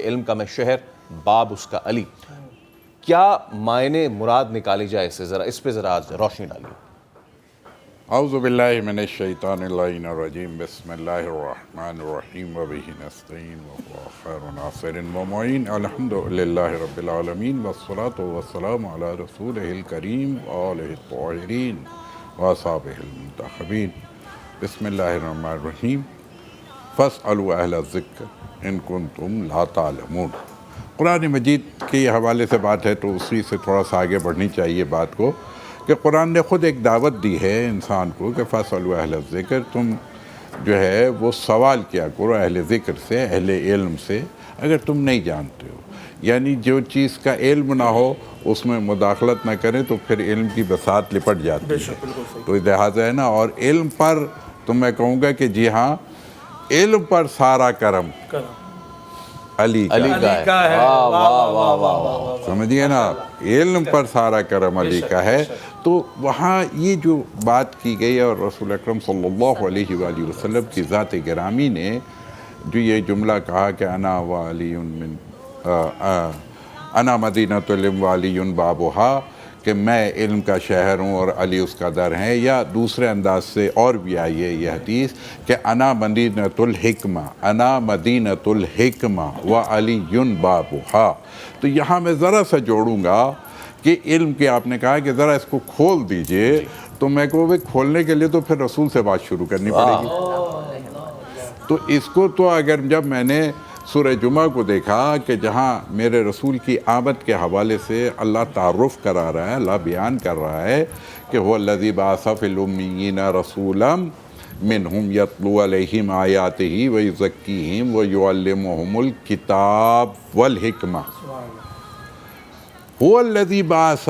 علم کا میں شہر، باب اس کا علی، کیا معنی مراد نکالی جائے اس پہ ذرا آج روشنی ڈالیے۔ اعوذ باللہ من الشیطان اللعین الرجیم، بسم اللہ الرحمن الرحیم، وبہ نستعین وهو خیر ناصر ومعین، الحمدللہ رب العالمین، والصلاة والسلام علی رسولہ الکریم وآلہ الطاہرین واصحابہ المنتخبین۔ بسم اللہ الرحمن الرحیم، فاسألوا اہل الذکر ان کنتم لا تعلمون۔ قرآن مجید کے حوالے سے بات ہے تو اسی سے تھوڑا سا آگے بڑھنی چاہیے بات کو، کہ قرآن نے خود ایک دعوت دی ہے انسان کو کہ فاسألوا اہل الذکر، تم جو ہے وہ سوال کیا کرو اہل ذکر سے، اہل علم سے، اگر تم نہیں جانتے ہو۔ یعنی جو چیز کا علم نہ ہو اس میں مداخلت نہ کریں تو پھر علم کی بساط لپٹ جاتی ہے، تو لہٰذا ہے نا۔ اور علم پر تو میں کہوں گا کہ جی ہاں، علم پر سارا کرم علی کا ہے، سمجھیے نا، علم پر سارا کرم علی کا ہے۔ تو وہاں یہ جو بات کی گئی ہے، اور رسول اکرم صلی اللہ علیہ وآلہ وسلم کی ذات گرامی نے جو یہ جملہ کہا کہ انا مدینۃ العلم وعلی بابہا، کہ میں علم کا شہر ہوں اور علی اس کا در ہے، یا دوسرے انداز سے اور بھی آئی ہے یہ حدیث کہ انا مدینۃ الحکمہ، انا مدینۃ الحکمہ وعلی بابہا۔ تو یہاں میں ذرا سا جوڑوں گا کہ علم کے آپ نے کہا کہ ذرا اس کو کھول دیجئے، تو میں کہوں بھائی کھولنے کے لیے تو پھر رسول سے بات شروع کرنی پڑے گی۔ تو اس کو تو اگر جب میں نے سورہ جمعہ کو دیکھا کہ جہاں میرے رسول کی آمد کے حوالے سے اللہ تعارف کرا رہا ہے، اللہ بیان کر رہا ہے کہ هو الذی بعث فی الامیین رسولا منہم یتلو علیہم آیاتہ ویزکیہم ویعلمہم الکتاب والحکمہ۔ هو الذی بعث،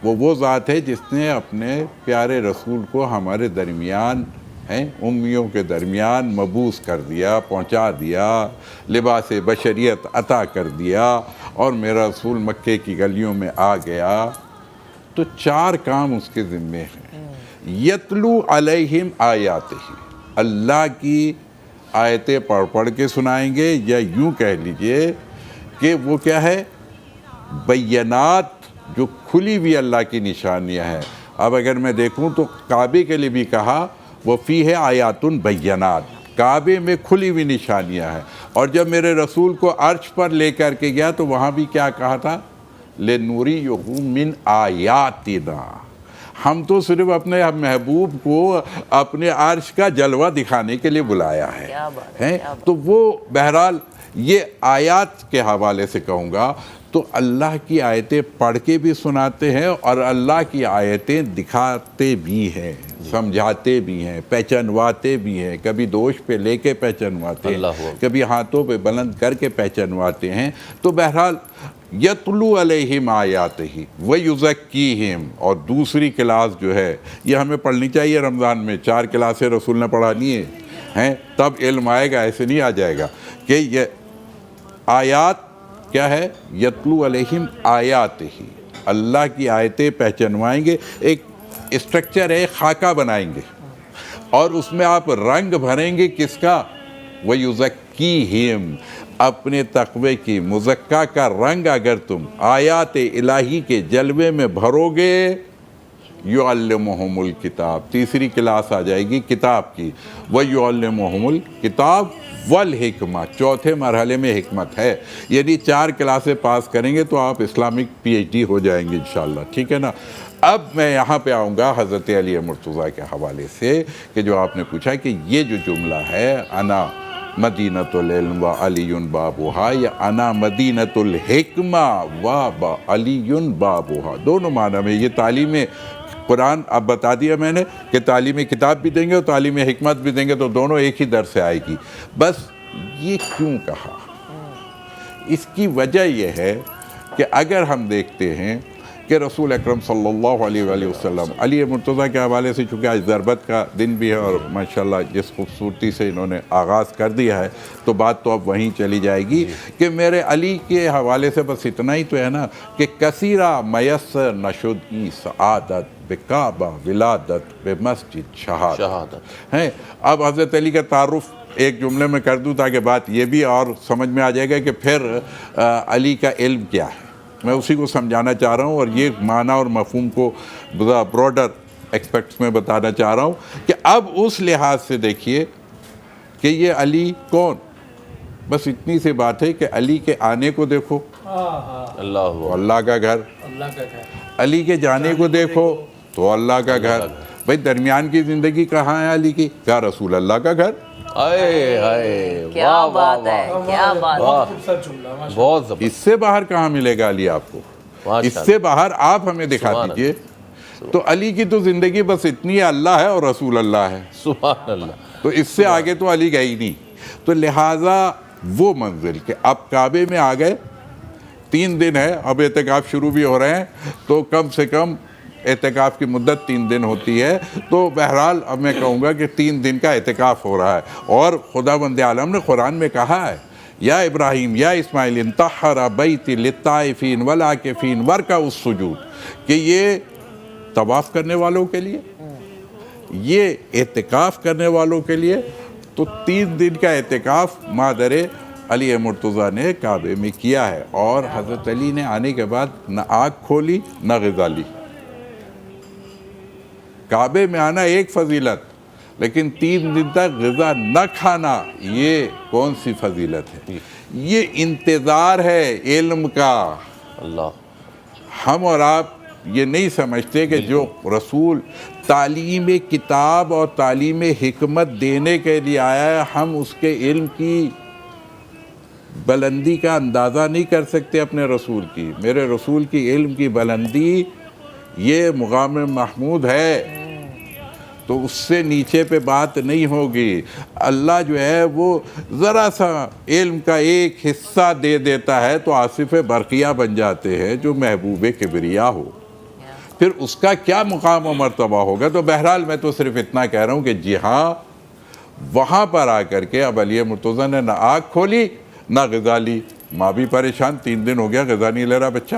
وہ ذات ہے جس نے اپنے پیارے رسول کو ہمارے درمیان امیوں کے درمیان مبعوث کر دیا، پہنچا دیا، لباس بشریت عطا کر دیا، اور میرا رسول مکے کی گلیوں میں آ گیا۔ تو چار کام اس کے ذمے ہیں۔ یتلو علیہم آیاتہ، اللہ کی آیتیں پڑھ کے سنائیں گے، یا یوں کہہ لیجئے کہ وہ کیا ہے، بینات، جو کھلی ہوئی اللہ کی نشانیاں ہیں۔ اب اگر میں دیکھوں تو کعبے کے لیے بھی کہا وہ فیہ آیات بینات، کعبے میں کھلی ہوئی نشانیاں ہیں۔ اور جب میرے رسول کو عرش پر لے کر کے گیا تو وہاں بھی کیا کہا تھا، لِنُرِيَهُ مِنْ آیاتنا، ہم تو صرف اپنے محبوب کو اپنے عرش کا جلوہ دکھانے کے لیے بلایا ہے۔ تو وہ بہرحال یہ آیات کے حوالے سے کہوں گا تو اللہ کی آیتیں پڑھ کے بھی سناتے ہیں، اور اللہ کی آیتیں دکھاتے بھی ہیں، سمجھاتے بھی ہیں، پہچنواتے بھی ہیں، کبھی دوش پہ لے کے پہچنواتے ہیں، کبھی ہاتھوں پہ بلند کر کے پہچنواتے ہیں۔ تو بہرحال یتلو علیہم آیاتہ ویزکیہم، اور دوسری کلاس جو ہے یہ ہمیں پڑھنی چاہیے رمضان میں، 4 کلاسیں رسول نے پڑھانی ہیں، تب علم آئے گا، ایسے نہیں آ جائے گا۔ کہ یہ آیات کیا ہے، یتلو علیہم آیاتہ، اللہ کی آیتیں پہچنوائیں گے۔ ایک اسٹرکچر ہے، خاکہ بنائیں گے، اور اس میں آپ رنگ بھریں گے، کس کا، وَيُزَكِّيهِمْ، اپنے تقوی کی، مزکہ کا رنگ اگر تم آیات الہی کے جلوے میں بھرو گے، یعلمہم الکتاب، تیسری کلاس آ جائے گی کتاب کی، وَيُعَلِّمُهُمُ الکتاب والحکمہ، چوتھے مرحلے میں حکمت ہے۔ یعنی 4 کلاسیں پاس کریں گے تو آپ اسلامک PhD ہو جائیں گے انشاءاللہ، ٹھیک ہے نا۔ اب میں یہاں پہ آؤں گا حضرت علی مرتضیٰ کے حوالے سے، کہ جو آپ نے پوچھا کہ یہ جو جملہ ہے انا مدینۃ العلم وعلی بابہا، یا انا مدینۃ الحکمہ وعلی بابہا، دونوں معنی میں یہ تعلیم قرآن اب بتا دیا میں نے کہ تعلیم کتاب بھی دیں گے اور تعلیم حکمت بھی دیں گے، تو دونوں ایک ہی در سے آئے گی۔ بس یہ کیوں کہا، اس کی وجہ یہ ہے کہ اگر ہم دیکھتے ہیں کہ رسول اکرم صلی اللہ علیہ وآلہ وسلم، علی مرتضیٰ کے حوالے سے چونکہ آج ضربت کا دن بھی ہے، اور ماشاءاللہ جس خوبصورتی سے انہوں نے آغاز کر دیا ہے تو بات تو اب وہیں چلی جائے گی کہ میرے علی کے حوالے سے بس اتنا ہی تو ہے نا کہ کثیرہ میسر نشدی سعادت بکعبہ ولادت بمسجد شہادت ہیں۔ اب حضرت علی کا تعارف ایک جملے میں کر دوں تاکہ بات یہ بھی اور سمجھ میں آ جائے گا کہ پھر علی کا علم کیا ہے. میں اسی کو سمجھانا چاہ رہا ہوں اور یہ معنی اور مفہوم کو براڈر ایکسپیکٹس میں بتانا چاہ رہا ہوں کہ اب اس لحاظ سے دیکھیے کہ یہ علی کون. بس اتنی سی بات ہے کہ علی کے آنے کو دیکھو اللہ اللہ کا گھر, علی کے جانے کو دیکھو تو اللہ کا گھر. بھائی درمیان کی زندگی کہاں ہے علی کی؟ کیا رسول اللہ کا گھر. کیا بات ہے, کیا بات ہے. بہت زبردست. اس سے باہر کہاں ملے گا علی آپ کو؟ اس سے باہر آپ ہمیں دکھا دیجئے. تو علی کی تو زندگی بس اتنی ہے, اللہ ہے اور رسول اللہ ہے. سبحان اللہ. تو اس سے آگے تو علی گئی نہیں. تو لہٰذا وہ منزل کہ اب کعبے میں آ گئے, 3 دن ہے, اب اعتکاف شروع بھی ہو رہے ہیں, تو کم سے کم اعتکاف کی مدت 3 دن ہوتی ہے. تو بہرحال اب میں کہوں گا کہ 3 دن کا اعتکاف ہو رہا ہے. اور خداوند عالم نے قرآن میں کہا ہے, یا ابراہیم یا اسماعیل انطہر بیتی للطائفین والعاکفین ورکع السجود, کہ یہ طواف کرنے والوں کے لیے, یہ اعتکاف کرنے والوں کے لیے. تو 3 دن کا اعتکاف مادر علی مرتضیٰ نے کعبے میں کیا ہے. اور حضرت علی نے آنے کے بعد نہ آنکھ کھولی نہ غذا لی. کعبے میں آنا ایک فضیلت, لیکن 3 دن تک غذا نہ کھانا یہ کون سی فضیلت ہے؟ یہ انتظار ہے علم کا. اللہ. ہم اور آپ یہ نہیں سمجھتے کہ جو رسول تعلیم کتاب اور تعلیم حکمت دینے کے لیے آیا ہے, ہم اس کے علم کی بلندی کا اندازہ نہیں کر سکتے اپنے رسول کی. میرے رسول کی علم کی بلندی یہ مقام محمود ہے, تو اس سے نیچے پہ بات نہیں ہوگی. اللہ جو ہے وہ ذرا سا علم کا ایک حصہ دے دیتا ہے تو آصف برقیہ بن جاتے ہیں جو محبوب کبریا ہو. پھر اس کا کیا مقام و مرتبہ ہوگا. تو بہرحال میں تو صرف اتنا کہہ رہا ہوں کہ جی ہاں, وہاں پر آ کر کے اب علی مرتضیٰ نے نہ آنکھ کھولی نہ غذا لی. ماں بھی پریشان, 3 دن ہو گیا غذا نہیں لے رہا بچہ.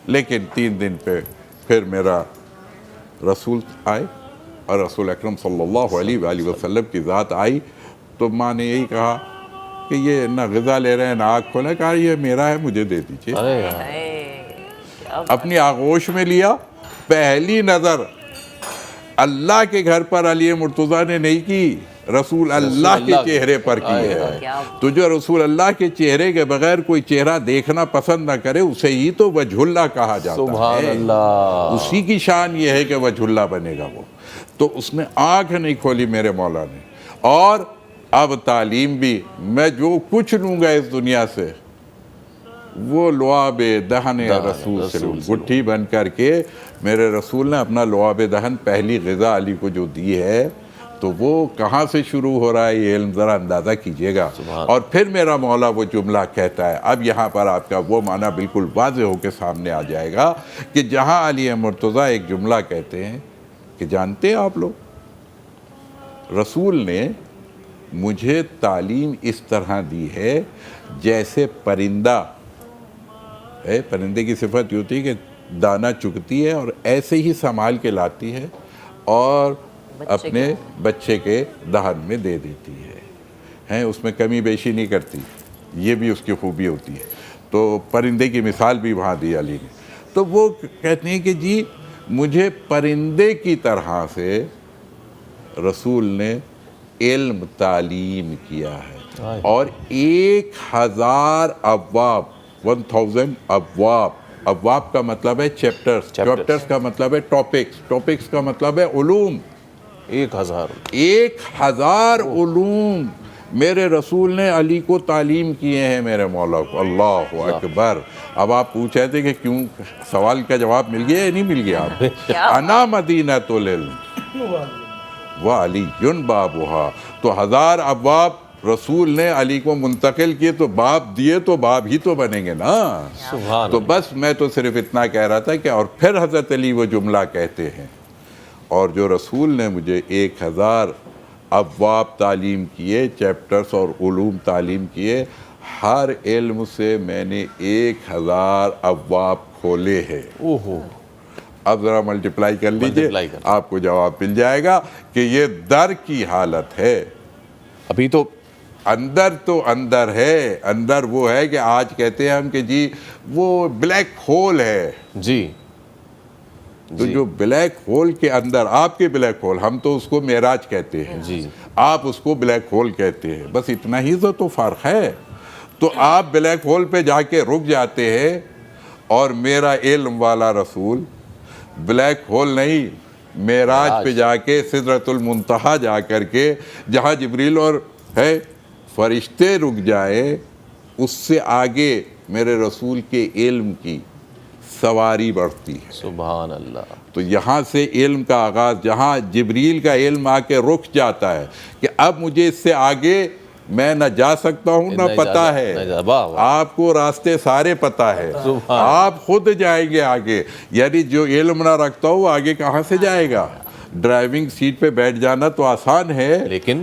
لیکن 3 دن پہ پھر میرا رسول آئے اور رسول اکرم صلی اللہ علیہ وآلہ وسلم کی ذات آئی. تو ماں نے یہی کہا کہ یہ نہ غذا لے رہے ہیں نہ آنکھ کھولے. کہا یہ میرا ہے, مجھے دے دیجیے. اپنی آغوش میں لیا. پہلی نظر اللہ کے گھر پر علی مرتضیٰ نے نہیں کی, رسول اللہ کے چہرے پر کی ہے. تو جو رسول اللہ کے چہرے کے بغیر کوئی چہرہ دیکھنا پسند نہ کرے اسے ہی تو وجہ اللہ کہا جاتا ہے. سبحان اللہ. اسی کی شان یہ ہے کہ وجہ اللہ بنے گا وہ. تو اس نے آنکھ نہیں کھولی میرے مولا نے. اور اب تعلیم بھی, میں جو کچھ لوں گا اس دنیا سے وہ لعاب دہن رسول سے لوں. گٹھی بن کر کے میرے رسول نے اپنا لعاب دہن پہلی غذا علی کو جو دی ہے, تو وہ کہاں سے شروع ہو رہا ہے یہ علم ذرا اندازہ کیجئے گا. اور پھر میرا مولا وہ جملہ کہتا ہے. اب یہاں پر آپ کا وہ معنی بالکل واضح ہو کے سامنے آ جائے گا کہ جہاں علی مرتضیٰ ایک جملہ کہتے ہیں کہ جانتے ہیں آپ لوگ, رسول نے مجھے تعلیم اس طرح دی ہے جیسے پرندہ ہے. پرندے کی صفت یہ ہوتی ہے کہ دانہ چگتی ہے اور ایسے ہی سنبھال کے لاتی ہے اور اپنے بچے کے دہن میں دے دیتی ہے. اس میں کمی بیشی نہیں کرتی. یہ بھی اس کی خوبی ہوتی ہے. تو پرندے کی مثال بھی وہاں دی علی نے. تو وہ کہتے ہیں کہ جی مجھے پرندے کی طرح سے رسول نے علم تعلیم کیا ہے. اور 1000 ابواب, 1000 ابواب. ابواب کا مطلب ہے چیپٹرز, چیپٹرز کا مطلب ہے ٹاپکس, ٹاپکس کا مطلب ہے علوم. 1000 علوم میرے رسول نے علی کو تعلیم کیے ہیں میرے مولا کو. اللہ اکبر. اب آپ پوچھ رہے تھے کہ کیوں, سوال کا جواب مل گیا یا نہیں مل گیا آپ؟ انا مدینۃ العلم وعلی بابھا. تو 1000 ابواب رسول نے علی کو منتقل کیے, تو باب دیے تو باب ہی تو بنیں گے نا. تو بس میں تو صرف اتنا کہہ رہا تھا کہ اور پھر حضرت علی وہ جملہ کہتے ہیں, اور جو رسول نے مجھے 1000 ابواب تعلیم کیے, چیپٹرز اور علوم تعلیم کیے, ہر علم سے میں نے 1000 ابواب کھولے ہیں. اب ذرا ملٹیپلائی کر لیجئے, آپ کو جواب مل جائے گا کہ یہ در کی حالت ہے. ابھی تو اندر ہے، اندر وہ ہے کہ آج کہتے ہیں ہم کہ جی وہ بلیک ہول ہے. جی تو جو بلیک ہول کے اندر، آپ کے بلیک ہول، ہم تو اس کو معراج کہتے ہیں، جی آپ اس کو بلیک ہول کہتے ہیں، بس اتنا ہی تو فرق ہے. تو آپ بلیک ہول پہ جا کے رک جاتے ہیں، اور میرا علم والا رسول بلیک ہول نہیں، معراج پہ جا کے سدرۃ المنتہا جا کر کے جہاں جبریل اور ہے فرشتے رک جائے، اس سے آگے میرے رسول کے علم کی سواری بڑھتی ہے. سبحان اللہ. تو یہاں سے علم کا آغاز، جہاں جبریل کا علم آ کے رک جاتا ہے کہ اب مجھے اس سے آگے میں نہ جا سکتا ہوں نہ پتہ ہے. آپ کو راستے سارے پتہ ہے، آپ خود جائیں گے آگے. یعنی جو علم نہ رکھتا ہو آگے کہاں سے جائے گا؟ ڈرائیونگ سیٹ پہ بیٹھ جانا تو آسان ہے،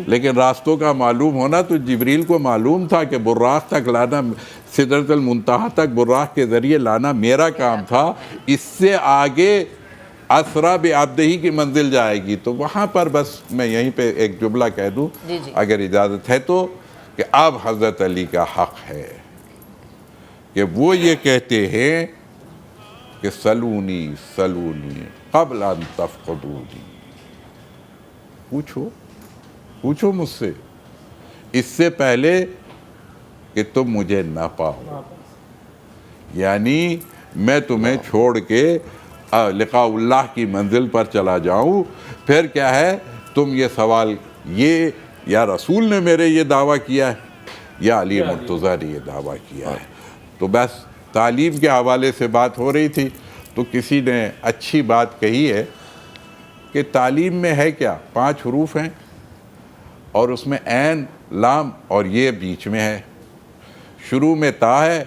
لیکن راستوں کا معلوم ہونا تو جبریل کو معلوم تھا کہ براق تک لانا، سدرۃ المنتہا تک براق کے ذریعے لانا میرا کام تھا. اس سے آگے اسرا بعبدہ کی منزل جائے گی. تو وہاں پر بس میں یہیں پہ ایک جملہ کہہ دوں اگر اجازت ہے تو، کہ اب حضرت علی کا حق ہے کہ وہ یہ کہتے ہیں کہ سلونی سلونی قبل ان تفقدونی. پوچھو مجھ سے اس سے پہلے کہ تم مجھے نہ پاؤ. یعنی میں تمہیں چھوڑ کے لقاء اللہ کی منزل پر چلا جاؤں. پھر کیا ہے تم یہ سوال، یہ یا رسول نے میرے یہ دعویٰ کیا ہے یا علی مرتضیٰ نے یہ دعویٰ کیا ہے. تو بس تعلیم کے حوالے سے بات ہو رہی تھی تو کسی نے اچھی بات کہی ہے کہ تعلیم میں ہے کیا، 5 حروف ہیں اور اس میں عین، لام اور یہ بیچ میں ہے. شروع میں تا ہے،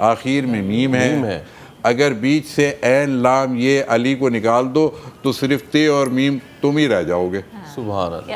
آخر میں میم ہے. اگر بیچ سے عین، لام، یہ، علی کو نکال دو تو صرف تے اور میم تم ہی رہ جاؤ گے. سبحان اللہ.